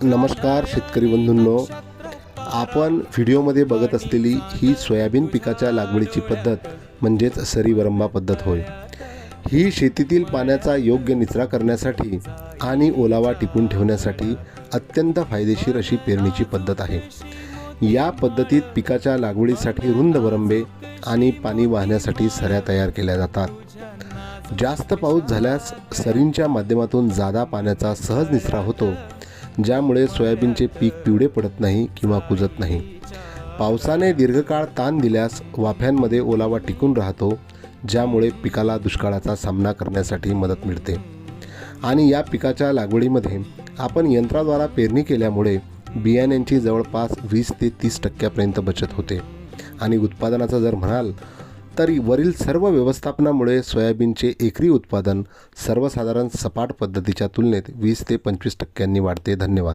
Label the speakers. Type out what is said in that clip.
Speaker 1: नमस्कार शेतकरी बंधूंनो, आपण व्हिडिओमध्ये बघत असलेली ही सोयाबीन पिकाच्या लागवडीची पद्धत म्हणजेच सरीवरंबा पद्धत होय। ही शेतीतील पाण्याचा योग्य निचरा करण्यासाठी आणि ओलावा टिकून ठेवण्यासाठी अत्यंत फायदेशीर अशी पेरणीची पद्धत आहे। या पद्धतीत पिकाच्या लागवडीसाठी रुंद वरंबे आणि पाणी वाहण्यासाठी सऱ्या तयार केल्या जातात। जास्त पाऊस झाल्यास सरींच्या माध्यमातून जादा पाण्याचा सहज निचरा होतो, ज्यामुळे सोयाबीनचे पीक पिवळे पडत नाही किंवा कुजत नाही। पावसाने दीर्घकाळ ताण दिल्यास वाफ्यांमध्ये ओलावा टिकून राहतो, ज्यामुळे पिकाला दुष्काळाचा सामना करण्यासाठी मदत मिळते। आणि या पिकाच्या लागवडीमध्ये आपण यंत्राद्वारा पेरणी केल्यामुळे बियाण्यांची जवळपास 20 ते 30% बचत होते। आणि उत्पादनाचा जर म्हणाल तर वरील सर्व व्यवस्थापनामुळे सोयाबीनचे एकरी उत्पादन सर्वसाधारण सपाट पद्धतीच्या तुलनेत 20 ते 25% वाढते। धन्यवाद।